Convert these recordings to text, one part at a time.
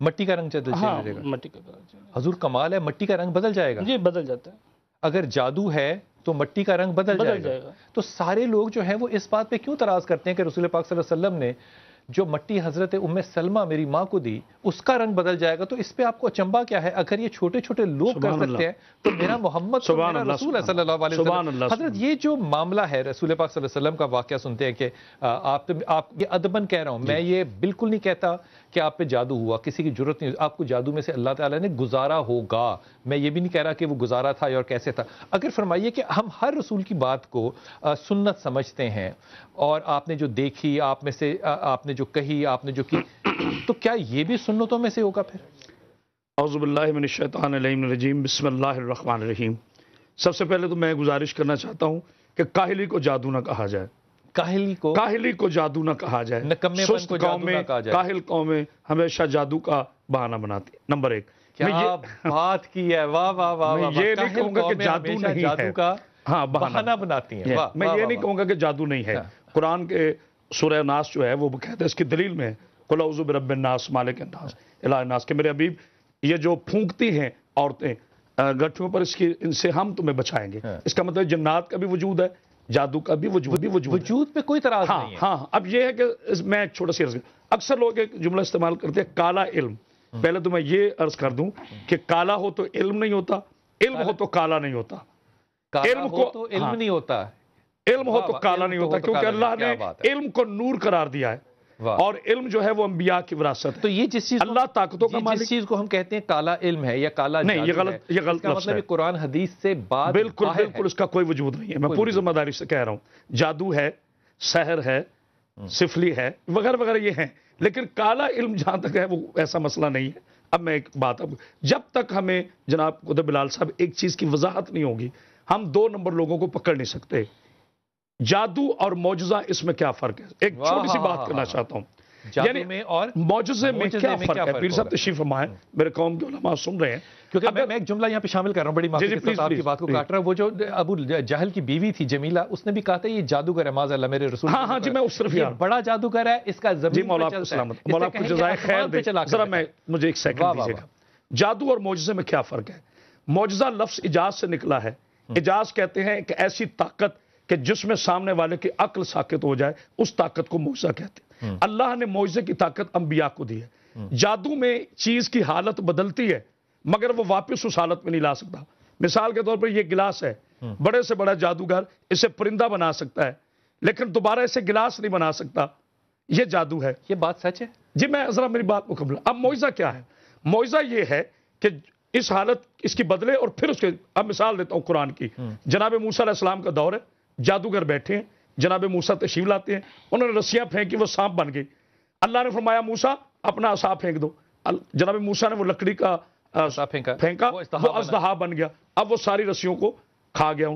مٹی کا رنگ چینج ہو ہاں جائے گا؟ مٹی کا کلر حضور کمال ہے، مٹی کا رنگ بدل جائے گا؟ جی بدل جاتا ہے، اگر جادو ہے تو مٹی کا رنگ بدل جائے گا۔ تو سارے لوگ جو ہیں وہ اس بات پہ کیوں اعتراض کرتے ہیں کہ رسول پاک صلی اللہ علیہ وسلم نے جو مٹی حضرت ام سلمہ میری ماں کو دی اس کا رنگ بدل جائے گا؟ تو اس پہ آپ کو اچنبا کیا ہے؟ اگر یہ چھوٹے چھوٹے لوگ کر سکتے ہیں تو میرا محمد تو میرا رسول ہے صلی اللہ علیہ وسلم۔ حضرت یہ جو معاملہ ہے رسول پاک صلی اللہ علیہ وسلم کا واقعہ سنتے ہیں کہ آپ یہ ادباً کہہ رہا ہوں میں، یہ بالکل نہیں کہتا کہ آپ پہ جادو ہوا، کسی کی ضرورت نہیں، آپ کو جادو میں سے اللہ تعالیٰ نے گزارا ہوگا، میں یہ بھی نہیں کہہ رہا کہ وہ گزارا تھا اور کیسے تھا۔ اگر فرمائیے کہ ہم ہر رسول کی بات کو سنت سمجھتے ہیں اور آپ نے جو دیکھی، آپ میں سے آپ نے جو کہی، آپ نے جو کی، تو کیا یہ بھی سنتوں میں سے ہوگا پھر؟ اعوذ باللہ من الشیطان الرجیم، بسم اللہ الرحمن الرحیم۔ سب سے پہلے تو میں گزارش کرنا چاہتا ہوں کہ کاہلی کو جادو نہ کہا جائے، کاہلی کو جادو نہ کہا جائے، نکمے پن کو جادو نہ کہا جائے۔ کاہل قومیں ہمیشہ جادو کا بہانہ بناتی ہیں۔ نمبر ایک، کیا بات کی ہے، واہ واہ واہ، میں یہ نہیں کہوں گا کہ جادو نہیں ہے، جادو کا بہانہ بناتی ہیں۔ میں یہ نہیں کہوں گا کہ جادو نہیں ہے۔ قرآن کے سورہ ناس جو ہے وہ کہتے ہیں، اس کی دلیل میں قل اعوذ برب الناس مالک الناس الہ الناس، کہ میرے حبیب یہ جو پھونکتی ہیں عورتیں گٹھیوں پر، ان سے ہم تمہیں بچائیں گے۔ اس کا مطلب جنات کا بھی وجود ہے، جادو کا بھی وجود پہ کوئی اعتراض نہیں ہے۔ ہاں اب یہ ہے کہ میں ایک چھوٹا سی عرض، اکثر لوگ ایک جملہ استعمال کرتے ہیں کالا علم۔ پہلے تو میں یہ عرض کر دوں کہ کالا ہو تو علم نہیں ہوتا، علم ہو تو کالا نہیں ہوتا، علم ہو تو علم نہیں ہوتا، علم ہو تو کالا نہیں ہوتا، کیونکہ اللہ نے علم کو نور قرار دیا ہے، اور علم جو ہے وہ انبیاء کی وراثت ہے۔ تو یہ جس چیز اللہ طاقتوں کا مالک، جس چیز کو ہم کہتے ہیں کالا علم ہے یا کالا نہیں، یہ غلط لفظ ہے، مطلب قرآن حدیث سے بات بالکل اس کا کوئی وجود نہیں ہے۔ میں پوری ذمہ داری سے کہہ رہا ہوں، جادو ہے، سحر ہے، سفلی ہے، وغیرہ وغیرہ یہ ہیں، لیکن کالا علم جہاں تک ہے وہ ایسا مسئلہ نہیں ہے۔ اب میں ایک بات، جب تک ہمیں جناب قطب بلال صاحب ایک چیز کی وضاحت نہیں ہوگی، ہم 2 نمبر لوگوں کو پکڑ نہیں سکتے۔ جادو اور معجزہ، اس میں کیا فرق ہے؟ ایک چھوٹی سی بات کرنا چاہتا ہوں، یعنی معجزے میں کیا فرق ہے؟ پیر صاحب تشریف فرمائیں، میرے قوم کے علماء سن رہے ہیں، کیونکہ میں ایک جملہ یہاں پہ شامل کر رہا ہوں، بڑی معافی کے ساتھ آپ کی بات کو کاٹ رہا ہوں۔ وہ جو ابو جہل کی بیوی تھی جمیلہ، اس نے بھی کہا تھا یہ جادوگر ہے، معاذ اللہ میرے رسول۔ ہاں جی، میں اس طرف یہ بڑا جادوگر ہے، اس کا زمین مولا آپ کو سلامت، مولا آپ کو جزائے خیر دے۔ ذرا مجھے ایک سیکنڈ دیجیے گا، جادو اور معجزے میں کیا فرق ہے؟ معجزہ لفظ اجاز سے نکلا ہے۔ اجاز کہتے ہیں ایک ایسی طاقت کہ جس میں سامنے والے کی عقل ساکت ہو جائے، اس طاقت کو معجزہ کہتے ہیں۔ اللہ نے معجزے کی طاقت انبیاء کو دی ہے۔ جادو میں چیز کی حالت بدلتی ہے مگر وہ واپس اس حالت میں نہیں لا سکتا۔ مثال کے طور پر یہ گلاس ہے، بڑے سے بڑا جادوگر اسے پرندہ بنا سکتا ہے لیکن دوبارہ اسے گلاس نہیں بنا سکتا، یہ جادو ہے۔ یہ بات سچ ہے جی، میں ذرا میری بات مکمل۔ اب معجزہ کیا ہے؟ معجزہ یہ ہے کہ اس حالت اس کی بدلے اور پھر اس کے، اب مثال دیتا ہوں قرآن کی، جناب موسیٰ علیہ السلام کا دور ہے، جادوگر بیٹھے ہیں، جناب موسیٰ تشریف لاتے ہیں، انہوں نے رسیاں پھینکی، وہ سانپ بن گئی۔ اللہ نے فرمایا موسیٰ اپنا عصا پھینک دو، جناب موسیٰ نے وہ لکڑی کا پھینکا، وہ اژدہا بن گیا، اب وہ ساری رسیوں کو کھا گیا۔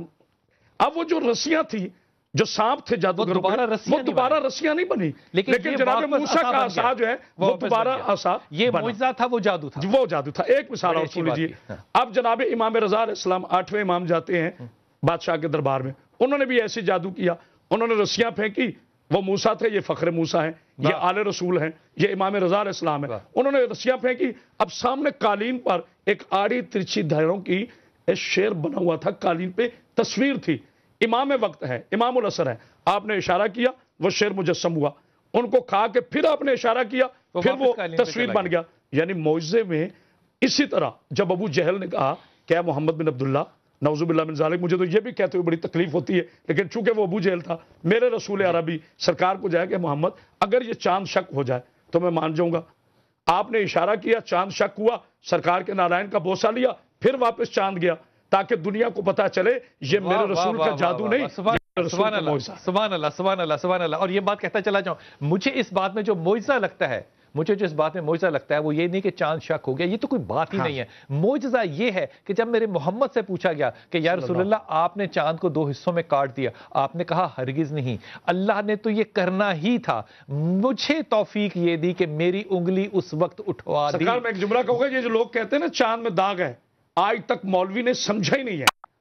اب وہ جو رسیاں تھیں، جو سانپ تھے جادوگر، وہ دوبارہ رسیاں نہیں بنی، لیکن جناب موسیٰ کا عصا جو ہے وہ دوبارہ عصا، یہ معجزہ تھا، وہ جادو تھا، وہ جادو تھا۔ ایک مثال اور سن لیجیے، اب جناب امام رضا علیہ السلام 8ویں امام جاتے ہیں بادشاہ کے دربار میں، انہوں نے بھی ایسے جادو کیا، انہوں نے رسیاں پھینکی، وہ موسیٰ تھے، یہ فخر موسیٰ ہیں، یہ آل رسول ہیں، یہ امام رضا علیہ السلام ہے، انہوں نے رسیاں پھینکی، اب سامنے قالین پر ایک آڑی ترچھی دھڑوں کی شعر بنا ہوا تھا، قالین پہ تصویر تھی، امام وقت ہے، امام العصر ہے، آپ نے اشارہ کیا، وہ شعر مجسم ہوا، ان کو کھا کے پھر آپ نے اشارہ کیا، پھر وہ تصویر بن گیا۔ یعنی معجزے میں اسی طرح جب ابو جہل نے کہا کہ اے محمد بن عبداللہ، نعوذ باللہ من ذالک، مجھے تو یہ بھی کہتے ہوئے بڑی تکلیف ہوتی ہے، لیکن چونکہ وہ ابو جہل تھا، میرے رسول عربی سرکار کو جائے کہ محمد اگر یہ چاند شک ہو جائے تو میں مان جاؤں گا۔ آپ نے اشارہ کیا، چاند شک ہوا، سرکار کے نارائن کا بوسہ لیا، پھر واپس چاند گیا، تاکہ دنیا کو پتا چلے یہ میرے رسول کا جادو نہیں، سبحان اللہ، سبحان اللہ، سبحان اللہ، سبحان اللہ۔ اور یہ بات کہتا چلا جاؤں، مجھے اس بات میں جو معجزہ لگتا ہے، مجھے جو اس بات میں معجزہ لگتا ہے وہ یہ نہیں کہ چاند شک ہو گیا، یہ تو کوئی بات ہی نہیں ہے۔ معجزہ یہ ہے کہ جب میرے محمد سے پوچھا گیا کہ یا رسول اللہ آپ نے چاند کو 2 حصوں میں کاٹ دیا، آپ نے کہا ہرگز نہیں، اللہ نے تو یہ کرنا ہی تھا، مجھے توفیق یہ دی کہ میری انگلی اس وقت اٹھوا دی۔ سرکار میں ایک جملہ کہوں گا، یہ جو لوگ کہتے ہیں نا چاند میں داغ ہے، آج تک مولوی نے سمجھا ہی نہیں ہے۔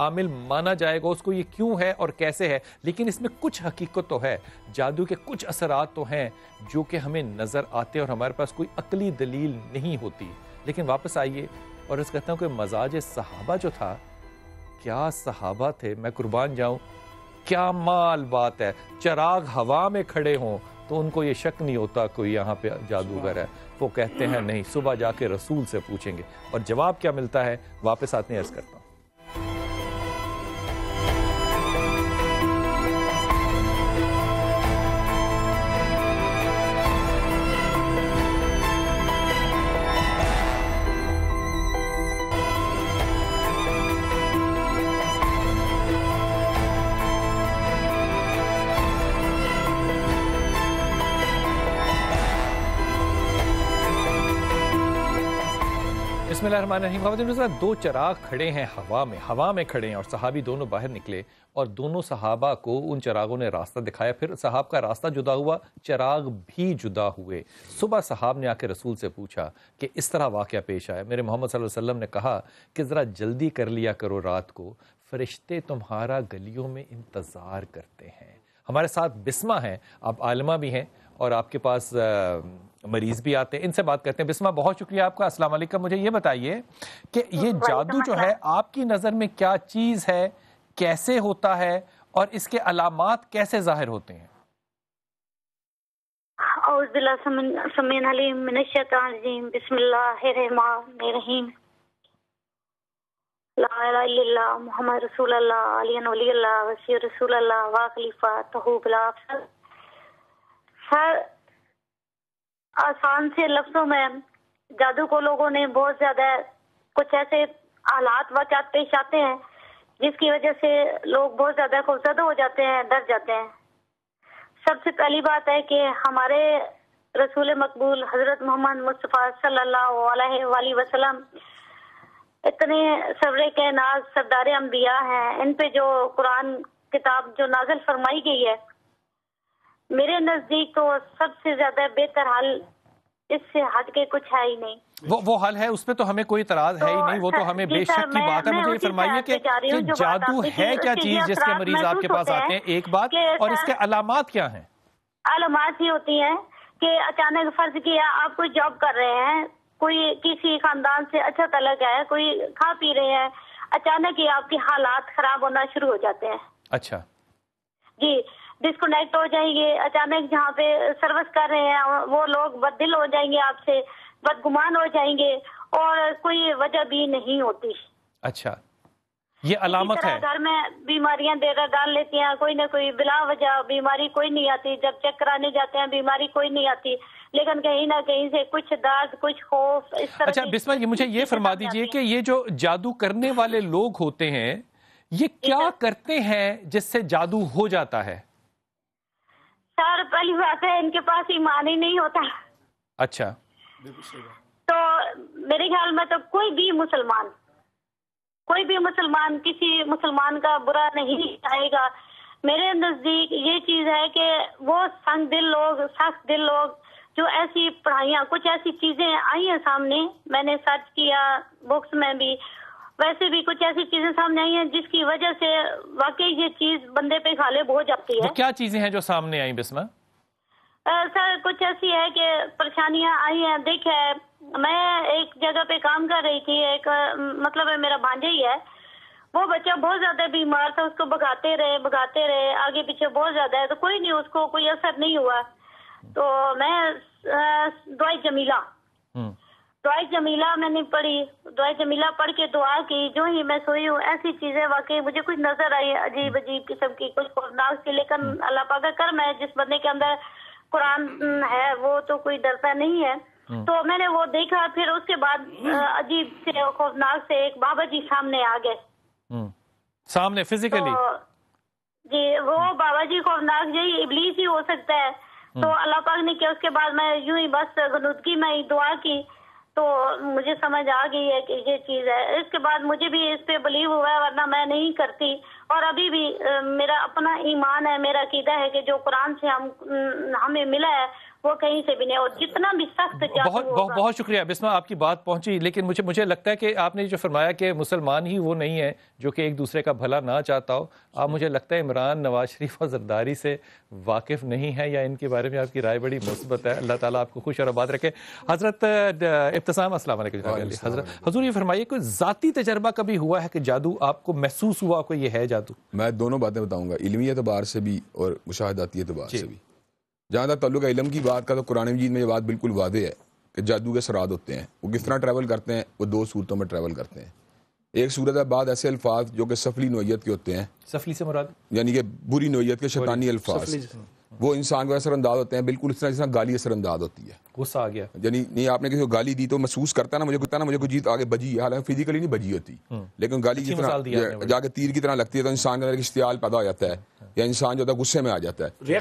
عامل مانا جائے گا، اس کو یہ کیوں ہے اور کیسے ہے، لیکن اس میں کچھ حقیقت تو ہے، جادو کے کچھ اثرات تو ہیں جو کہ ہمیں نظر آتے اور ہمارے پاس کوئی عقلی دلیل نہیں ہوتی۔ لیکن واپس آئیے اور اس کہتا ہوں کہ مزاج صحابہ جو تھا، کیا صحابہ تھے، میں قربان جاؤں، کیا مال بات ہے، چراغ ہوا میں کھڑے ہوں تو ان کو یہ شک نہیں ہوتا کوئی یہاں پہ جادوگر ہے، وہ کہتے ہیں نہیں، صبح جا کے رسول سے پوچھیں گے، اور جواب کیا ملتا ہے واپس آتے ہیں، عرض کرتا ہوں۔ بسم اللہ الرحمن الرحیم۔ خواتین و حضرات، دو چراغ کھڑے ہیں ہوا میں کھڑے ہیں، اور صحابی دونوں باہر نکلے اور دونوں صحابہ کو ان چراغوں نے راستہ دکھایا، پھر صحاب کا راستہ جدا ہوا، چراغ بھی جدا ہوئے۔ صبح صحاب نے آ کے رسول سے پوچھا کہ اس طرح واقعہ پیش آیا، میرے محمد صلی اللہ علیہ وسلم نے کہا کہ ذرا جلدی کر لیا کرو، رات کو فرشتے تمہارا گلیوں میں انتظار کرتے ہیں۔ ہمارے ساتھ بسمہ ہیں، آپ عالمہ بھی ہیں اور آپ کے پاس مریض بھی آتے ہیں، ان سے بات کرتے ہیں۔ بسمہ، بہت شکریہ آپ کا، السلام علیکم۔ مجھے یہ بتائیے کہ یہ جادو جو ہے آپ کی نظر میں کیا چیز ہے، کیسے ہوتا ہے، اور اس کے علامات کیسے ظاہر ہوتے ہیں؟ اعوذ باللہ سمیع العلیم من الشیطان الرجیم، بسم اللہ الرحمن الرحیم، لا الہ الا اللہ محمد رسول اللہ علی ولی اللہ وسیع رسول اللہ واخلیفہ تہو بلا افضل۔ سر، آسان سے لفظوں میں جادو کو لوگوں نے بہت زیادہ کچھ ایسے حالات واقعات پیش آتے ہیں جس کی وجہ سے لوگ بہت زیادہ خوفزدہ ہو جاتے ہیں، ڈر جاتے ہیں۔ سب سے پہلی بات ہے کہ ہمارے رسول مقبول حضرت محمد مصطفیٰ صلی اللہ علیہ وآلہ وسلم اتنے سرور کائنات سردار انبیاء ہیں، ان پہ جو قرآن کتاب جو نازل فرمائی گئی ہے، میرے نزدیک تو سب سے زیادہ بہتر حل اس سے ہٹ کے کچھ ہے ہی نہیں۔ وہ حل ہے، اس پہ تو ہمیں کوئی اعتراض ہے ہی نہیں، وہ تو ہمیں بے شک کی بات ہے۔ مجھے یہ فرمائیے کہ جادو ہے کیا چیز جس کے مریض آپ کے پاس آتے ہیں، ایک بات، اور اس کے علامات کیا ہیں؟ علامات ہی ہوتی ہیں کہ اچانک فرض کیا آپ کوئی جاب کر رہے ہیں، کوئی کسی خاندان سے اچھا تعلق ہے، کوئی کھا پی رہے ہیں، اچانک ہی آپ کے حالات خراب ہونا شروع ہو جاتے ہیں۔ اچھا جی، ڈسکنیکٹ ہو جائیں گے، اچانک جہاں پہ سروس کر رہے ہیں وہ لوگ بددل ہو جائیں گے، آپ سے بدگمان ہو جائیں گے، اور کوئی وجہ بھی نہیں ہوتی۔ اچھا، یہ علامت ہے۔ گھر میں بیماریاں ڈال لیتی ہیں، کوئی نہ کوئی بلا وجہ بیماری کوئی نہیں آتی، جب چیک کرانے جاتے ہیں بیماری کوئی نہیں آتی، لیکن کہیں نہ کہیں سے کچھ درد، کچھ خوف، اس طرح۔ اچھا بسمہ، یہ مجھے یہ فرما دیجئے کہ یہ جو جادو کرنے والے لوگ ہوتے ہیں، یہ کیا کرتے ہیں جس سے جادو ہو جاتا ہے؟ سر، پہلی بات ہے ان کے پاس ایمان ہی نہیں ہوتا۔ اچھا، تو میرے خیال میں تو کوئی بھی مسلمان کسی مسلمان کا برا نہیں چاہے گا۔ میرے نزدیک یہ چیز ہے کہ وہ سنگ دل لوگ، سخت دل لوگ، جو ایسی پڑھائیاں، کچھ ایسی چیزیں آئی ہیں سامنے، میں نے سرچ کیا بکس میں بھی، ویسے بھی کچھ ایسی چیزیں سامنے آئی ہیں جس کی وجہ سے واقعی یہ چیز بندے پہ غالب ہو جاتی ہے۔ وہ کیا چیزیں ہیں جو سامنے آئیں بسمہ؟ سر، کچھ ایسی ہے کہ پریشانیاں آئی ہیں۔ دیکھے، میں ایک جگہ پہ کام کر رہی تھی، ایک مطلب ہے میرا بھانجا ہی ہے، وہ بچہ بہت زیادہ بیمار تھا، اس کو بھگاتے رہے آگے پیچھے بہت زیادہ ہے، تو کوئی نہیں، اس کو کوئی اثر نہیں ہوا۔ تو میں دعائے جمیلہ میں نے پڑھی، دعائے جمیلہ پڑھ کے دعا کی، جو ہی میں سوئی ہوں ایسی چیزیں واقعی مجھے کچھ نظر آئی عجیب قسم کی، کچھ خوفناک سی، لیکن اللہ پاک کا کرم ہے، جس بندے کے اندر قرآن ہے وہ تو کوئی ڈرتا نہیں ہے۔ تو میں نے وہ دیکھا، پھر اس کے بعد عجیب سے خوفناک سے ایک بابا جی سامنے آ گئے، سامنے فزیکلی؟ جی، وہ بابا جی خوفناک، یہی ابلیس ہی ہو سکتا ہے۔ تو اللہ پاک نے کیا، اس کے بعد میں یوں ہی بس غنودگی میں دعا کی تو مجھے سمجھ آ گئی ہے کہ یہ چیز ہے۔ اس کے بعد مجھے بھی اس پہ بلیو ہوا ہے، ورنہ میں نہیں کرتی، اور ابھی بھی میرا اپنا ایمان ہے، میرا عقیدہ ہے کہ جو قرآن سے ہمیں ملا ہے وہ کہیں سے بھی نہیں. اور جتنا بھی سخت جادو ہوگا. بہت شکریہ بسمہ، آپ کی بات پہنچی، لیکن مجھے لگتا ہے کہ آپ نے جو فرمایا کہ مسلمان ہی وہ نہیں ہے جو کہ ایک دوسرے کا بھلا نہ چاہتا ہو. آپ مجھے لگتا ہے عمران نواز شریف اور زرداری سے واقف نہیں ہے، یا ان کے بارے میں آپ کی رائے بڑی مثبت ہے. اللہ تعالیٰ آپ کو خوش اور آباد رکھے. حضرت ابتسام، السلام علیکم جناب علی. حضرت حضور یہ فرمائیے کوئی ذاتی تجربہ کبھی ہوا ہے کہ جادو آپ کو محسوس ہوا کہ یہ ہے جادو؟ میں دونوں باتیں بتاؤں گا، علمی اعتبار سے بھی اور مشاہداتی اعتبار سے بھی. جہاں تک تعلق ہے علم کی بات کا، تو قرآن مجید میں یہ بات بالکل واضح ہے کہ جادو کے اثرات ہوتے ہیں. وہ کس طرح ٹریول کرتے ہیں؟ وہ دو صورتوں میں ٹریول کرتے ہیں. ایک صورت ہے بعد ایسے الفاظ جو کہ سفلی نوعیت کے ہوتے ہیں. سفلی سے مراد یعنی کہ بری نوعیت کے شیطانی الفاظ، وہ انسان کو اثر انداز ہوتے ہیں بالکل اس طرح گالی اثر انداز ہوتی ہے. غصہ آ گیا، یعنی نہیں آپ نے کسی کو گالی دی تو محسوس کرتا نا مجھے کوئی چیز آگے بجی ہے، حالانکہ فزیکلی نہیں بجی ہوتی، لیکن گالی جس طرح جا کے تیر کی طرح لگتی ہے تو انسان کے اندر اشتعال پیدا ہو جاتا ہے، یا انسان جو ہے غصے میں آ جاتا ہے.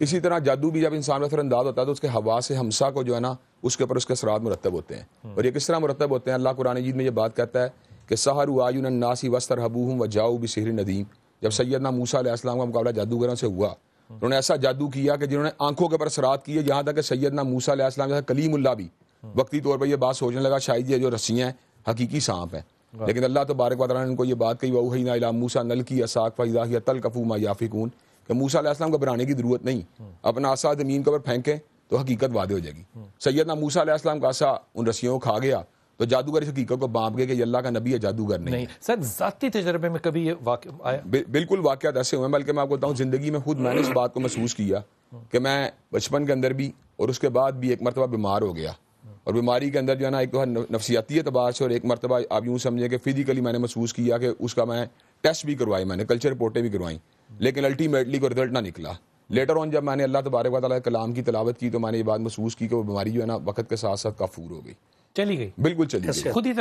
اسی طرح جادو بھی جب انسان کا اثر انداز ہوتا ہے تو اس کے حواس ہمسا کو جو ہے نا اس کے اوپر اس کے اثرات مرتب ہوتے ہیں. اور یہ کس طرح مرتب ہوتے ہیں؟ اللہ قرآن مجید میں یہ بات کہتا ہے کہ سحروا اعین الناس واسترهبوهم وجاؤوا بسحر ندیم. جب سیدنا موسیٰ علیہ السلام کا مقابلہ جادوگروں سے ہوا، انہوں نے ایسا جادو کیا کہ جنہوں نے آنکھوں کے اوپر اثرات کیے، یہاں تک کہ سیدنا موسیٰ علیہ السلام جیسا کلیم اللہ بھی وقتی طور پر یہ بات سوچنے لگا شاید یہ جو رسیاں ہیں حقیقی سانپ ہیں. لیکن اللہ تبارک و تعالیٰ نے ان کو یہ بات کہی وَأَوْحَيْنَا إِلَىٰ مُوسَىٰ أَنْ أَلْقِ عَصَاكَ فَإِذَا هِيَ تَلْقَفُ مَا يَأْفِكُونَ، کہ موسیٰ علیہ السلام کو گھبرانے کی ضرورت نہیں، اپنا عصا زمین کے اوپر پھینکیں تو حقیقت واضح ہو جائے گی. سیدنا موسیٰ علیہ السلام کا عصا ان رسیوں کو کھا گیا تو جادوگر اس حقیقت کو بانپ گئے کہ یہ اللہ کا نبی ہے، جادوگر نہیں. سر ذاتی تجربے میں کبھی یہ واقع آیا؟ بالکل واقعات ایسے ہوئے، بلکہ میں آپ کو بتاؤں زندگی میں خود میں نے اس بات کو محسوس کیا کہ میں بچپن کے اندر بھی اور اس کے بعد بھی ایک مرتبہ بیمار ہو گیا. اور بیماری کے اندر جو ہے نا ایک تو نفسیاتی اعتبار سے، اور ایک مرتبہ آپ یوں سمجھیں کہ فزیکلی میں نے محسوس کیا کہ اس کا میں ٹیسٹ بھی کروائی، میں نے کلچر رپورٹیں بھی کروائیں، لیکن الٹیمیٹلی کوئی رزلٹ نہ نکلا. لیٹر آن جب میں نے اللہ تبارک و تعالیٰ کے کلام کی تلاوت کی تو میں نے یہ بات محسوس کی کہ وہ بیماری جو ہے نا وقت کے ساتھ ساتھ کافور ہو گئی، چلی گئی، بالکل چلی گئی خود ہی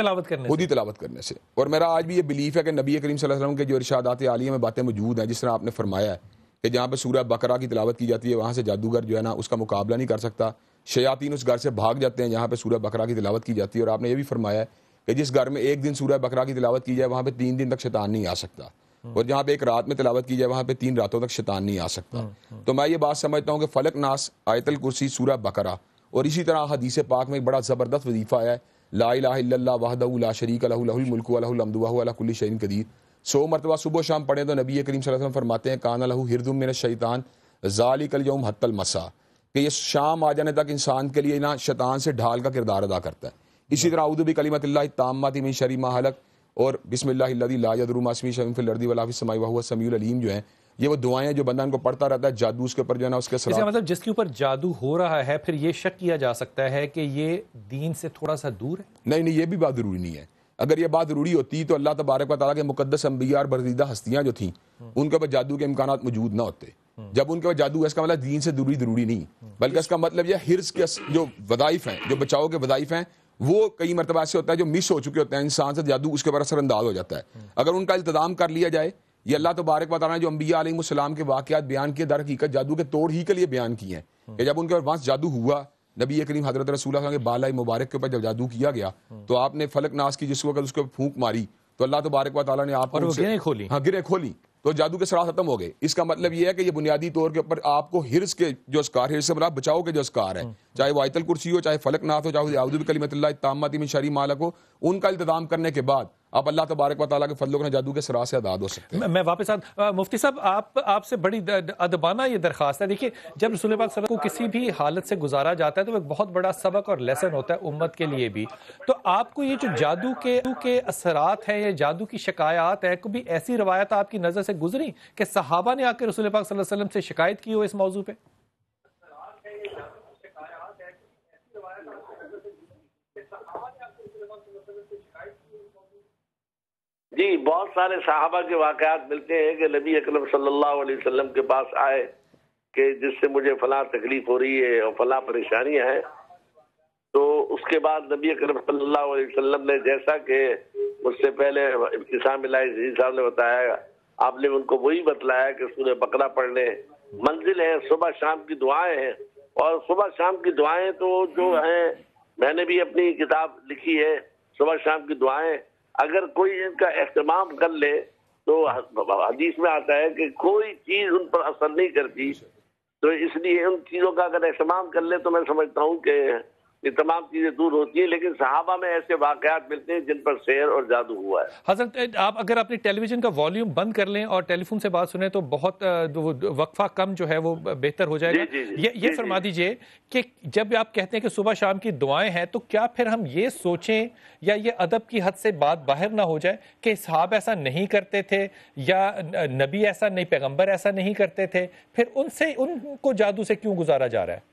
تلاوت کرنے سے. اور میرا آج بھی یہ بلیف ہے کہ نبی کریم صلی اللہ علیہ وسلم کے جو ارشادات عالیہ میں باتیں موجود ہیں، جس طرح آپ نے فرمایا ہے کہ جہاں پہ سورہ بقرہ کی تلاوت کی جاتی ہے وہاں سے جادوگر جو ہے نا اس کا مقابلہ نہیں کر سکتا، شیاطین اس گھر سے بھاگ جاتے ہیں جہاں پہ سورہ بقرہ کی تلاوت کی جاتی ہے. اور آپ نے یہ بھی فرمایا ہے کہ جس گھر میں ایک دن سورہ بقرہ کی تلاوت کی جائے وہاں پہ 3 دن تک شیطان نہیں آ سکتا، اور جہاں پہ ایک رات میں تلاوت کی جائے وہاں پہ 3 راتوں تک شیطان نہیں آ سکتا. تو میں یہ بات سمجھتا ہوں کہ فلق ناس، آیت الکرسی، سورہ بقرہ، اور اسی طرح حدیث پاک میں ایک بڑا زبردست وظیفہ ہے لا الہ الا اللہ وحدہ لا شریک لہ لہ الملک و لہ الحمد وہو علی کل شیء قدیر. 100 مرتبہ صبح و شام پڑھیں تو نبی کریم صلی اللہ علیہ وسلم فرماتے ہیں کان لہ حرز من الشیطان ذالک الیوم حتی المساء، کہ یہ شام آ جانے تک انسان کے لیے نا شیطان سے ڈھال کا کردار ادا کرتا ہے. اسی طرح اعوذ بکلمات اللہ التامات من شر ما خلق اور بسم اللہ الذی لا یضر مع اسمہ شیء فی الارض ولا فی السماء وهو السمیع العلیم، جو ہیں یہ وہ دعائیں جو بندہ ان کو پڑھتا رہتا ہے جادو اس کے اوپر جو ہے نا اس کے اثرات. مطلب جس کے اوپر جادو ہو رہا ہے پھر یہ شک کیا جا سکتا ہے کہ یہ دین سے تھوڑا سا دور ہے؟ نہیں، یہ بھی بات ضروری نہیں ہے. اگر یہ بات ضروری ہوتی تو اللہ تبارک و تعالیٰ کے مقدس انبیاء اور برگزیدہ ہستیاں جو تھیں ان کے اوپر جادو کے امکانات موجود نہ ہوتے. جب ان کے اوپر جادو ہے اس کا مطلب دین سے ضروری نہیں، بلکہ اس کا مطلب یہ حرص کے جو وظائف ہیں، جو بچاؤ کے وظائف ہیں، وہ کئی مرتبہ ایسے ہوتا ہے جو مس ہو چکے ہوتے ہیں، انسان سے جادو اس کے اوپر اثر انداز ہو جاتا ہے. اگر ان کا التزام کر لیا جائے، یہ اللہ تبارک و تعالیٰ نے جو انبیاء علیہ السلام کے واقعات بیان کیے در حقیقت جادو کے توڑ ہی کے لیے بیان کیے ہیں کہ جب ان کے اوپر وہاں جادو ہوا، نبی کریم حضرت رسول اللہ کے بالائے مبارک کے اوپر جب جادو کیا گیا تو آپ نے فلک ناس کی جس وقت اس کو پھونک ماری تو اللہ تبارک و تعالیٰ نے آپ کو گریں کھولی تو جادو کے سراغ ختم ہو گئے. اس کا مطلب یہ ہے کہ یہ بنیادی طور کے اوپر آپ کو حرص کے جو اسکار، حرص سے مراد بچاؤ کے جو اسکار ہے، چاہے وہ آیت الکرسی ہو، چاہے فلک ناس ہو، چاہے اعوذ بکلمات اللہ التامات من شر ما خلق ہو، ان کا التزام کرنے کے بعد آپ اللہ تبارک و تعالیٰ کے فضل و جادو کے سراغ سے آزاد ہو سکتے ہیں. میں واپس مفتی صاحب آپ سے بڑی ادبانہ یہ درخواست ہے. دیکھیے جب رسول پاک صلی اللہ علیہ وسلم کو کسی بھی حالت سے گزارا جاتا ہے تو ایک بہت بڑا سبق اور لیسن ہوتا ہے امت کے لیے بھی. تو آپ کو یہ جو جادو کے اثرات ہیں یا جادو کی شکایات ہیں، کوئی ایسی روایت آپ کی نظر سے گزری کہ صحابہ نے آ کے رسول پاک صلی اللہ علیہ وسلم سے شکایت کی ہو اس موضوع پہ؟ جی بہت سارے صحابہ کے واقعات ملتے ہیں کہ نبی اکرم صلی اللہ علیہ وسلم کے پاس آئے کہ جس سے مجھے فلاں تکلیف ہو رہی ہے اور فلاں پریشانیاں ہیں. تو اس کے بعد نبی اکرم صلی اللہ علیہ وسلم نے جیسا کہ مجھ سے پہلے ابتسام الہی صاحب نے بتایا، آپ نے ان کو وہی بتلایا کہ سورہ بقرہ پڑھ لیں. منزل ہے، صبح شام کی دعائیں ہیں، اور صبح شام کی دعائیں تو جو ہیں میں نے بھی اپنی کتاب لکھی ہے صبح شام کی دعائیں. اگر کوئی ان کا اہتمام کر لے تو حدیث میں آتا ہے کہ کوئی چیز ان پر اثر نہیں کرتی. تو اس لیے ان چیزوں کا اگر اہتمام کر لے تو میں سمجھتا ہوں کہ یہ تمام چیزیں دور ہوتی ہیں. لیکن صحابہ میں ایسے واقعات ملتے ہیں جن پر سحر اور جادو ہوا ہے. حضرت آپ اگر اپنی ٹیلی ویژن کا والیوم بند کر لیں اور ٹیلی فون سے بات سنیں تو بہت وقفہ کم جو ہے وہ بہتر ہو جائے گا. یہ فرما دیجئے کہ جب آپ کہتے ہیں کہ صبح شام کی دعائیں ہیں تو کیا پھر ہم یہ سوچیں یا یہ ادب کی حد سے بات باہر نہ ہو جائے کہ صحابہ ایسا نہیں کرتے تھے یا نبی ایسا نہیں، پیغمبر ایسا نہیں کرتے تھے، پھر ان کو جادو سے کیوں گزارا جا رہا ہے؟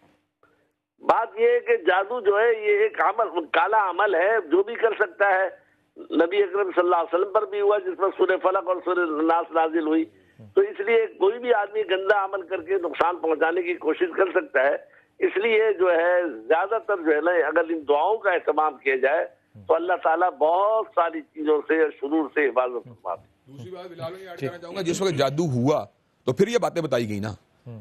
بات یہ ہے کہ جادو جو ہے یہ ایک عمل، کالا عمل ہے، جو بھی کر سکتا ہے. نبی اکرم صلی اللہ علیہ وسلم پر بھی ہوا جس پر سورہ فلق اور سورہ ناس نازل ہوئی. تو اس لیے کوئی بھی آدمی گندا عمل کر کے نقصان پہنچانے کی کوشش کر سکتا ہے. اس لیے جو ہے زیادہ تر جو ہے نا اگر ان دعاؤں کا اہتمام کیا جائے تو اللہ تعالیٰ بہت ساری چیزوں سے شرور سے حفاظت فرماتے. دوسری بات بلال میں ایڈ کرنا چاہوں گا، جس وقت جادو ہوا تو پھر یہ باتیں بتائی گئی نا،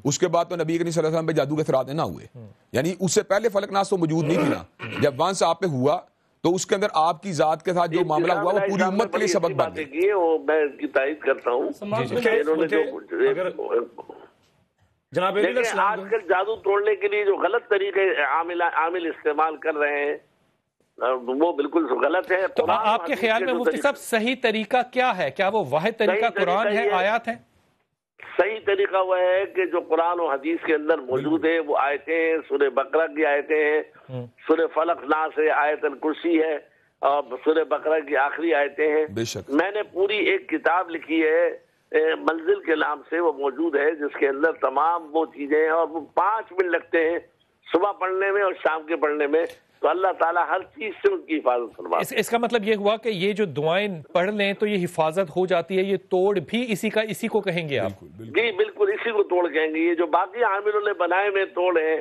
اس کے بعد تو نبی کریم صلی اللہ علیہ وسلم پہ جادو کے اثرات نہ ہوئے. یعنی اس سے پہلے فلک ناس تو موجود نہیں تھی نا. جب وہاں سے آپ پہ ہوا تو اس کے اندر آپ کی ذات کے ساتھ جو معاملہ ہوا وہ پوری امت کے لیے سبق بن گئی. وہ میں اس کی تائید کرتا ہوں. جناب آج کل جادو توڑنے کے لیے جو غلط طریقے عامل استعمال کر رہے ہیں وہ بالکل غلط ہے. تو آپ کے خیال میں مفتی صاحب صحیح طریقہ کیا ہے؟ کیا وہ واحد طریقہ قرآن ہے، آیات ہیں؟ صحیح طریقہ وہ ہے کہ جو قرآن و حدیث کے اندر موجود ہے وہ آیتیں ہیں، سورہ بقرہ کی آیتیں ہیں، سورہ فلق ناس ہے، آیت الکرسی ہے اور سورہ بقرہ کی آخری آیتیں ہیں. میں نے پوری ایک کتاب لکھی ہے منزل کے نام سے، وہ موجود ہے جس کے اندر تمام وہ چیزیں ہیں اور وہ 5 منٹ لگتے ہیں صبح پڑھنے میں اور شام کے پڑھنے میں. تو اللہ تعالیٰ ہر چیز سے ان کی حفاظت فرماتا ہے. اس کا مطلب یہ ہوا کہ یہ جو دعائیں پڑھ لیں تو یہ حفاظت ہو جاتی ہے، یہ توڑ بھی اسی کو کہیں گے آپ؟ جی بالکل اسی کو توڑ کہیں گے. یہ جو باقی عاملوں نے بنائے ہوئے توڑ ہیں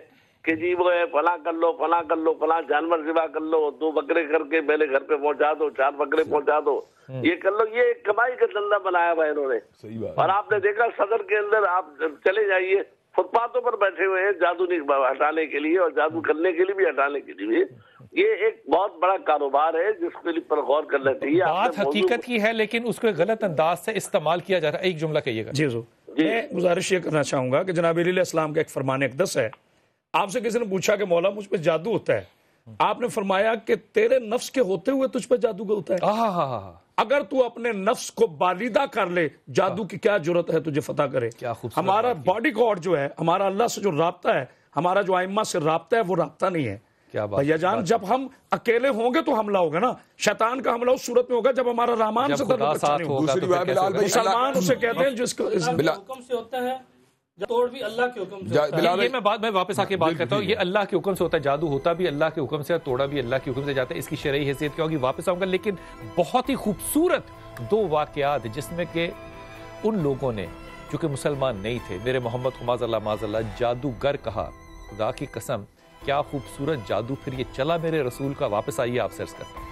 کہ جی وہ فلاں کر لو، فلاں کر لو، فلاں جانور ذبح کر لو، 2 بکرے کر کے میرے گھر پہ پہنچا دو، 4 بکرے پہنچا دو، یہ کر لو، یہ ایک کمائی کا دھندا بنایا ہوا ہے انہوں نے. اور آپ نے دیکھا صدر کے اندر آپ چلے جائیے، فٹ پاتھوں پر بیٹھے ہوئے ہیں جادو ہٹانے کے لیے اور جادو کرنے کے لیے بھی ہٹانے کے لیے. یہ ایک بہت بڑا کاروبار ہے جس کے پر غور کرنا چاہیے. بات حقیقت کی ہے لیکن اس کو غلط انداز سے استعمال کیا جا رہا ہے. ایک جملہ کہیے گا. جی میں گزارش یہ کرنا چاہوں گا کہ جناب علیہ السلام کا ایک فرمان اقدس ہے. آپ سے کسی نے پوچھا کہ مولا مجھ پہ جادو ہوتا ہے، آپ نے فرمایا کہ تیرے نفس کے ہوتے ہوئے تجھ پہ جادو کا ہوتا ہے. اگر تو اپنے نفس کو بالیدہ کر لے جادو کی کیا ضرورت ہے تجھے فتح کرے. ہمارا باڈی گاڈ جو ہے، ہمارا اللہ سے جو رابطہ ہے، ہمارا جو ائمہ سے رابطہ ہے، وہ رابطہ نہیں ہے. بھیا جان جب ہم اکیلے ہوں گے تو حملہ ہوگا نا. شیطان کا حملہ اس صورت میں ہوگا جب ہمارا رحمان سے مسلمان اسے کہتے ہیں جس کو حکم سے ہوتا ہے، توڑ بھی اللہ کے حکم سے. یہ میں واپس آ کے بات کرتا ہوں، یہ اللہ کے حکم سے ہوتا ہے، جادو ہوتا بھی اللہ کے حکم سے اور توڑا بھی اللہ کے حکم سے جاتا ہے. اس کی شرعی حیثیت کیا ہوگی واپس آؤں گا. لیکن بہت ہی خوبصورت 2 واقعات جس میں کہ ان لوگوں نے جو کہ مسلمان نہیں تھے میرے محمد کو معاذ اللہ جادوگر کہا. خدا کی قسم کیا خوبصورت جادو پھر یہ چلا میرے رسول کا. واپس آئیے آپ سرچ کرتے ہیں.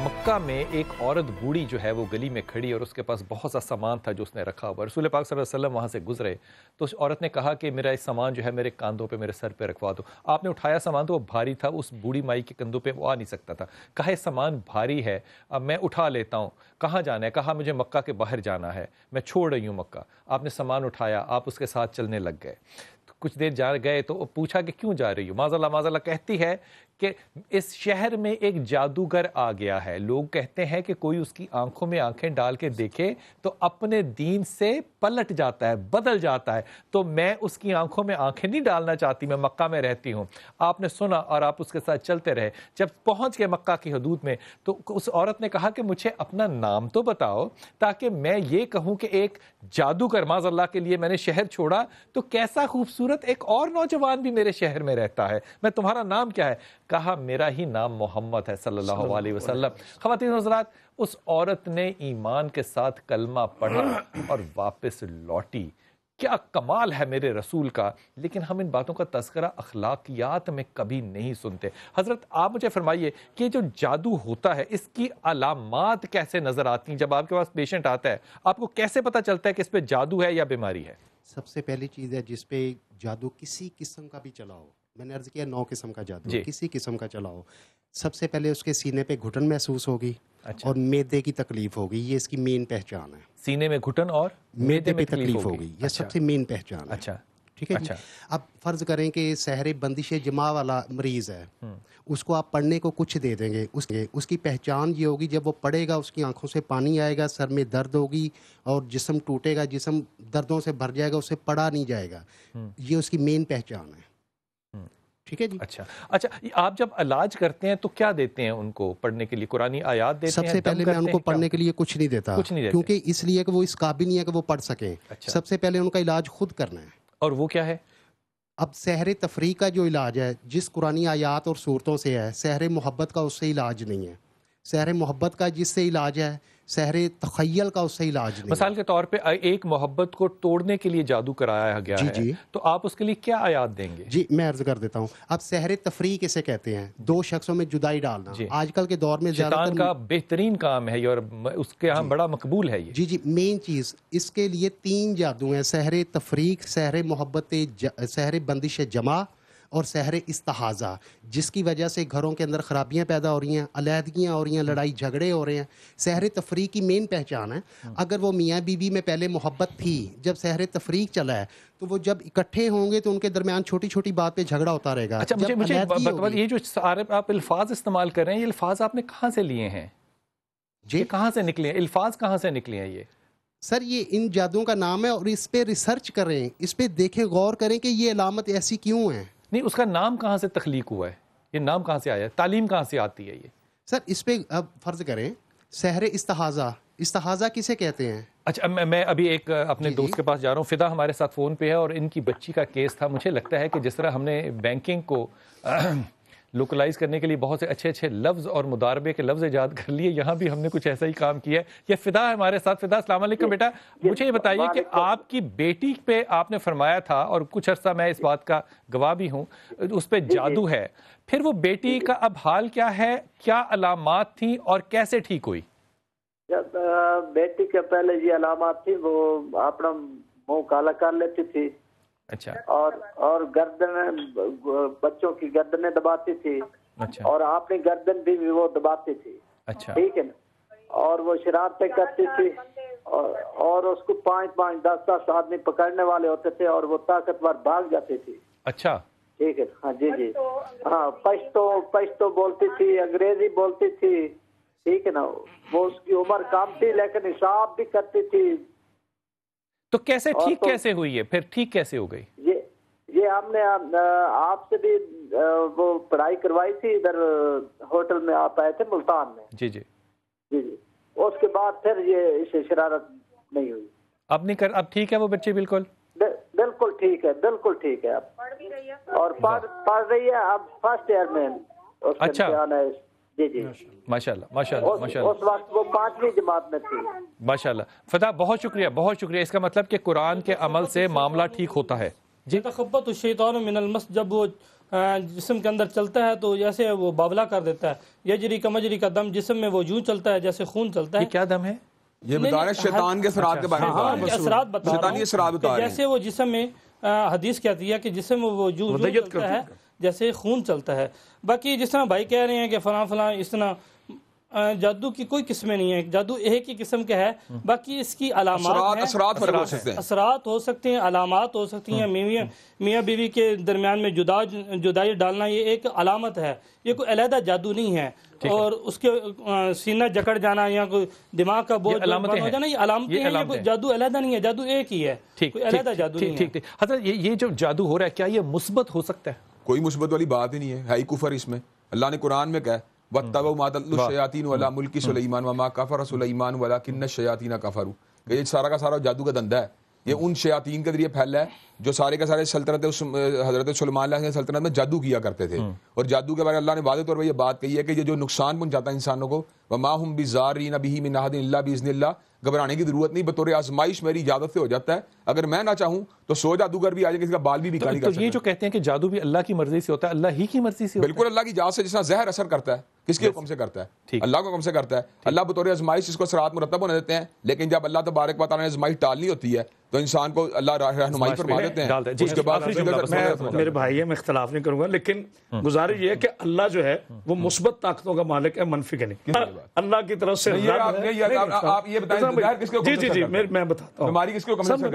مکہ میں ایک عورت بوڑھی جو ہے وہ گلی میں کھڑی اور اس کے پاس بہت سا سامان تھا جو اس نے رکھا ہوا. رسول پاک صلی اللہ علیہ وسلم وہاں سے گزرے تو اس عورت نے کہا کہ میرا اس سامان جو ہے میرے کاندھوں پہ، میرے سر پہ رکھوا دو. آپ نے اٹھایا سامان تو وہ بھاری تھا، اس بوڑھی مائی کے کندھوں پہ وہ آ نہیں سکتا تھا. کہا یہ سامان بھاری ہے، اب میں اٹھا لیتا ہوں. کہاں جانا ہے؟ کہا مجھے مکہ کے باہر جانا ہے، میں چھوڑ رہی ہوں مکہ. آپ نے سامان اٹھایا، آپ اس کے ساتھ چلنے لگ گئے. کچھ دیر جا گئے تو پوچھا کہ کیوں جا رہی ہو؟ معاذ اللہ کہتی ہے کہ اس شہر میں ایک جادوگر آ گیا ہے. لوگ کہتے ہیں کہ کوئی اس کی آنکھوں میں آنکھیں ڈال کے دیکھے تو اپنے دین سے پلٹ جاتا ہے، بدل جاتا ہے. تو میں اس کی آنکھوں میں آنکھیں نہیں ڈالنا چاہتی، میں مکہ میں رہتی ہوں. آپ نے سنا اور آپ اس کے ساتھ چلتے رہے. جب پہنچ گئے مکہ کی حدود میں تو اس عورت نے کہا کہ مجھے اپنا نام تو بتاؤ تاکہ میں یہ کہوں کہ ایک جادوگر معاذ اللہ کے لیے میں نے شہر چھوڑا تو کیسا خوبصورت ایک اور نوجوان بھی میرے شہر میں رہتا ہے. میں تمہارا نام کیا ہے؟ کہا میرا ہی نام محمد ہے صلی اللہ علیہ وسلم. خواتین و حضرات، اس عورت نے ایمان کے ساتھ کلمہ پڑھا اور واپس لوٹی. کیا کمال ہے میرے رسول کا، لیکن ہم ان باتوں کا تذکرہ اخلاقیات میں کبھی نہیں سنتے۔ حضرت آپ مجھے فرمائیے کہ جو جادو ہوتا ہے اس کی علامات کیسے نظر آتی ہیں؟ جب آپ کے پاس پیشنٹ آتا ہے آپ کو کیسے پتہ چلتا ہے کہ اس پہ جادو ہے یا بیماری ہے؟ سب سے پہلی چیز ہے جس پہ جادو کسی قسم کا بھی چلا ہو، میں نے عرض کیا 9 قسم کا جادو کسی قسم کا چلا ہو، سب سے پہلے اس کے سینے پہ گھٹن محسوس ہوگی اور میدے کی تکلیف ہوگی، یہ اس کی مین پہچان ہے۔ سینے میں گھٹن اور میدے پہ تکلیف ہوگی، یہ سب سے مین پہچان ہے۔ اچھا ٹھیک ہے جی۔ اب فرض کریں کہ سحر بندش جماع والا مریض ہے، اس کو آپ پڑھنے کو کچھ دے دیں گے، اس کی پہچان یہ ہوگی جب وہ پڑھے گا اس کی آنکھوں سے پانی آئے گا، سر میں درد ہوگی اور جسم ٹوٹے گا، جسم دردوں سے بھر جائے گا، اسے پڑھا نہیں جائے گا، یہ اس کی مین پہچان ہے۔ ٹھیک ہے جی۔ اچھا آپ جب علاج کرتے ہیں تو کیا دیتے ہیں ان کو پڑھنے کے لیے؟ قرآنی آیات دیتے ہیں؟ سب سے پہلے میں ان کو پڑھنے کے لیے کچھ نہیں دیتا، کیونکہ اس لیے کہ وہ اس قابل نہیں ہے کہ وہ پڑھ سکیں۔ سب سے پہلے ان کا علاج خود کرنا ہے۔ اور وہ کیا ہے؟ اب سحر تفریح کا جو علاج ہے جس قرآنی آیات اور صورتوں سے ہے، سحر محبت کا اس سے علاج نہیں ہے۔ سحر محبت کا جس سے علاج ہے، سحر تخیل کا اس سے علاج نہیں۔ مثال کے طور پہ ایک محبت کو توڑنے کے لیے جادو کرایا گیا ہے، تو آپ اس کے لیے کیا آیات دیں گے؟ جی میں عرض کر دیتا ہوں۔ اب سحر تفریح کسے کہتے ہیں؟ 2 شخصوں میں جدائی ڈالنا۔ آج کل کے دور میں شیطان کا بہترین کام ہے اور اس کے ہاں بڑا مقبول ہے یہ۔ جی مین چیز اس کے لیے 3 جادو ہیں، سحر تفریق، سحر محبت، سحر بندش جماع اور سحر استحاضہ، جس کی وجہ سے گھروں کے اندر خرابیاں پیدا ہو رہی ہیں، علیحدگیاں ہو رہی ہیں، لڑائی جھگڑے ہو رہے ہیں۔ سحر تفریق کی مین پہچان ہے، اگر وہ میاں بیوی میں پہلے محبت تھی، جب سحر تفریق چلا ہے تو وہ جب اکٹھے ہوں گے تو ان کے درمیان چھوٹی چھوٹی بات پہ جھگڑا ہوتا رہے گا۔ اچھا مجھے بتائیے، یہ جو سارے آپ الفاظ استعمال کر رہے ہیں، یہ الفاظ آپ نے کہاں سے لیے ہیں؟ جی کہاں سے نکلے ہیں الفاظ، کہاں سے نکلے ہیں یہ؟ سر یہ ان جادوؤں کا نام ہے اور اس پہ ریسرچ کریں، اس پہ دیکھیں، غور کریں کہ یہ علامت ایسی کیوں ہے۔ نہیں، اس کا نام کہاں سے تخلیق ہوا ہے؟ یہ نام کہاں سے آیا ہے؟ تعلیم کہاں سے آتی ہے یہ؟ سر اس پہ اب فرض کریں سحر استحاضہ، استحاضہ کسے کہتے ہیں؟ اچھا میں ابھی ایک اپنے دوست کے پاس جا رہا ہوں، فدا ہمارے ساتھ فون پہ ہے اور ان کی بچی کا کیس تھا۔ مجھے لگتا ہے کہ جس طرح ہم نے بینکنگ کو لوکلائز کرنے کے لیے بہت سے اچھے لفظ اور مداربے کے لفظ ایجاد کر لیے، یہاں بھی ہم نے کچھ ایسا ہی کام کیا ہے۔ یہ فدا ہے ہمارے ساتھ۔ فدا السلام علیکم بیٹا، مجھے یہ بتائیے کہ آپ کی بیٹی پہ آپ نے فرمایا تھا، اور کچھ عرصہ میں اس بات کا گواہ بھی ہوں، اس پہ جادو ہے، پھر وہ بیٹی کا اب حال کیا ہے؟ کیا علامات تھیں اور کیسے ٹھیک ہوئی؟ جب بیٹی کے پہلے یہ علامات تھی، وہ اپنا منہ کالا کر لیتی تھی، اچھا، اور گردن، بچوں کی گردنیں دباتی تھی، اچھا، اور اپنی گردن بھی وہ دباتی تھی، اچھا، ٹھیک ہے نا، اور وہ شرارتیں کرتی تھی، اور اس کو 5-5 10-10 آدمی پکڑنے والے ہوتے تھے اور وہ طاقتور بھاگ جاتی تھی۔ اچھا، ٹھیک ہے، ہاں جی ہاں، پشتو بولتی تھی، انگریزی بولتی تھی، ٹھیک ہے نا، وہ اس کی عمر کم تھی لیکن حساب بھی کرتی تھی۔ تو کیسے ٹھیک کیسے ہوئی ہے؟ پھر ٹھیک کیسے ہو گئی؟ یہ ہم نے آپ سے بھی وہ پڑھائی کروائی تھی، ادھر ہوٹل میں آپ آئے تھے ملتان میں۔ جی اس کے بعد پھر یہ اسے شرارت نہیں ہوئی۔ اب نہیں کر، اب ٹھیک ہے وہ بچے؟ بالکل ٹھیک ہے، بالکل ٹھیک ہے، اب اور پڑھ رہی ہے، اب فرسٹ ایئر میں۔ اچھا، جی ماشاءاللہ اس وقت وہ 5ویں جماعت میں تھی۔ ماشاءاللہ فتح، بہت شکریہ بہت شکریہ۔ اس کا مطلب کہ قرآن کے عمل سے معاملہ ٹھیک ہوتا ہے۔ جی، تخبط الشیطان من المس، جب وہ جسم کے اندر چلتا ہے تو جیسے وہ باولا کر دیتا ہے، یجری کا مجری کا دم، جسم میں وہ یوں چلتا ہے جیسے خون چلتا ہے۔ یہ کیا دم ہے؟ یہ بتا رہے شیطان کے اثرات کے بارے میں، اثرات بتا رہا ہوں، جیسے وہ جسم میں حدیث کہتی ہے کہ جسم میں وہ یوں چلتا ہے جیسے خون چلتا ہے۔ باقی جس طرح بھائی کہہ رہے ہیں کہ فلاں اس طرح جادو کی کوئی قسمیں نہیں ہیں، جادو ایک ہی قسم کا ہے، باقی اس کی علامات اثرات ہو سکتے ہیں، علامات ہو سکتی ہیں۔ میاں بیوی کے درمیان میں جدائی ڈالنا یہ ایک علامت ہے، یہ کوئی علیحدہ جادو نہیں ہے۔ اور اس کے سینہ جکڑ جانا یا کوئی دماغ کا بوجھ ہو جانا، یہ علامتیں ہیں، یہ جادو علیحدہ نہیں ہے، جادو ایک ہی ہے، کوئی علیحدہ جادو نہیں ہے۔ حضرت یہ جو جادو ہو رہا ہے کیا یہ مثبت ہو سکتا ہے؟ کوئی مثبت والی بات ہی نہیں ہے ہی کفر اس میں۔ اللہ نے قرآن میں کہا وَاتَّبَعُوا مَا تَتْلُو الشَّيَاطِينُ عَلَىٰ مُلْكِ سُلَيْمَانَ وَمَا كَفَرَ سُلَيْمَانُ وَلَٰكِنَّ الشَّيَاطِينَ كَفَرُوا، کہ یہ سارا کا سارا جادو کا دھندا ہے، یہ ان شیاطین کے ذریعے پھیلا ہے جو سارے کے سارے سلطنت حضرت سلیمان علیہ السلام سلطنت میں جادو کیا کرتے تھے۔ اور جادو کے بارے میں اللہ نے واضح طور پر یہ بات کہی ہے کہ یہ جو نقصان پہنچاتا ہے انسانوں کو، وَمَا هُمْ بِضَارِّينَ بِهِ مِنْ أَحَدٍ إِلَّا بِإِذْنِ اللَّهِ، گھبرانے کی ضرورت نہیں. بطور آزمائش میری اجازت سے ہو جاتا ہے. اگر میں نہ چاہوں تو 100 جادوگر بھی آ جائیں, کسی کا بال بھی بیکار نہیں کر سکتے. تو یہ جو کہتے ہیں کہ جادو بھی اللہ کی مرضی سے ہوتا ہے, اللہ ہی کی مرضی سے ہوتا ہے. بالکل اللہ کی اجازت سے. جس طرح زہر اثر کرتا ہے کس کے حکم سے کرتا ہے؟ اللہ کے حکم سے کرتا ہے. اللہ بطور آزمائش اس کو اثرات مرتب ہونے دیتے ہیں, لیکن جب اللہ تبارک و تعالیٰ نے آزمائش ٹالنی ہوتی ہے تو انسان کو اللہ رہنمائی فرما دیتے ہیں. اس کے بعد میرے بھائی میں اختلاف نہیں کروں گا, لیکن گزارش یہ ہے کہ اللہ جو ہے وہ مثبت طاقتوں کا مالک ہے, منفی کے نہیں. اللہ کی طرف سے آپ یہ بتائیں جی جی میں بتاتا ہوں,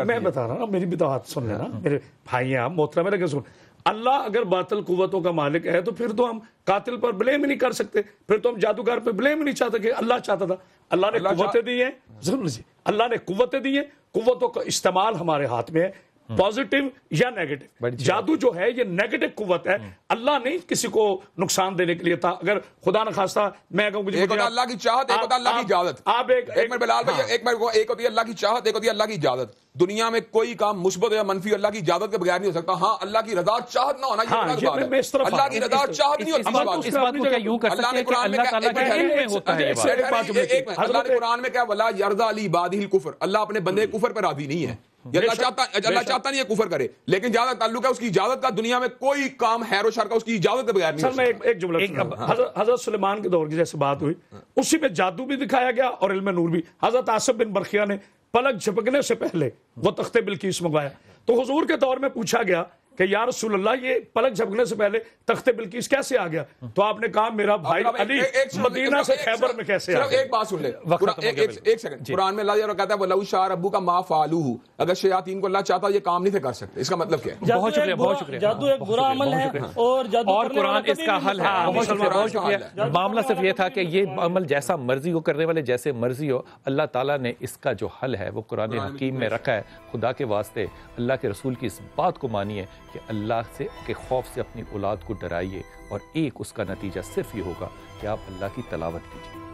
میں بتا رہا ہوں, میری بھی تو بات سن لینا میرے بھائی. آپ محترم میرے سن, اللہ اگر باطل قوتوں کا مالک ہے تو پھر تو ہم قاتل پر بلیم ہی نہیں کر سکتے, پھر تو ہم جادوگر پہ بلیم ہی نہیں چاہتے کہ اللہ چاہتا تھا. اللہ نے قوتیں دی ہیں, ضرور جی اللہ نے قوتیں دی ہیں, قوتوں کا استعمال ہمارے ہاتھ میں ہے, پازیٹیو یا نیگیٹو. جادو جو ہے یہ نیگیٹو قوت ہے, اللہ نہیں کسی کو نقصان دینے کے لیے تھا. اگر خدا نخواستہ میں کہوں کہ ایک ہوتا اللہ کی چاہت, ایک ہوتا اللہ کی اجازت. آپ ایک منٹ بلال بھائی, ایک ہوتی ہے اللہ کی چاہت, ایک ہوتی ہے اللہ کی اجازت. دنیا میں کوئی کام مثبت یا منفی اللہ کی اجازت کے بغیر نہیں ہو سکتا. ہاں اللہ کی رضا چاہت نہ ہونا یہ اللہ کی رضا چاہت نہیں ہوتی. اس بات کو کیا یوں کر سکتے ہیں کہ اللہ تعالیٰ کے علم میں ہوتا ہے یہ بات. اللہ نے قرآن میں کیا ولا یرضی لعبادہ الکفر, اللہ اپنے بندے کفر پر راضی نہیں ہے. اللہ چاہتا نہیں ہے کفر کرے, لیکن جہاں تک تعلق ہے اس کی اجازت کا, دنیا میں کوئی کام خیر و شر کا اس کی اجازت کے بغیر نہیں. سر میں ایک جملہ, حضرت سلیمان کے دور کی جیسے بات ہوئی, اسی میں جادو بھی دکھایا گیا اور علم نور بھی. حضرت آصف بن برخیہ نے پلک جھپکنے سے پہلے وہ تخت بلقیس منگوایا, تو حضور کے دور میں پوچھا گیا کہ یا رسول اللہ یہ پلک جھپکنے سے پہلے تخت بلقیس کیسے آ گیا؟ تو آپ نے کہا میرا بھائی علی مدینہ سے خیبر میں کیسے آ گیا؟ ایک بات سن لے, ایک سیکنڈ. قرآن میں اللہ کہتا ہے وَلَوْ شَاءَ رَبُّكَ مَا فَعَلُوهُ, اگر شیاطین کو اللہ چاہتا یہ کام نہیں تھے کر سکتے. اس کا مطلب کیا ہے؟ بہت شکریہ, بہت شکریہ. جادو ایک برا عمل ہے اور قرآن اس کا حل ہے. بہت شکریہ. معاملہ صرف یہ تھا کہ یہ عمل جیسا مرضی ہو کرنے والے جیسے مرضی ہو, اللہ تعالیٰ نے اس کا جو حل ہے وہ قرآن حکیم میں رکھا ہے. خدا کے واسطے اللہ کے رسول کی اس بات کو مانیے کہ اللہ سے کے خوف سے اپنی اولاد کو ڈرائیے, اور ایک اس کا نتیجہ صرف یہ ہوگا کہ آپ اللہ کی تلاوت کیجیے.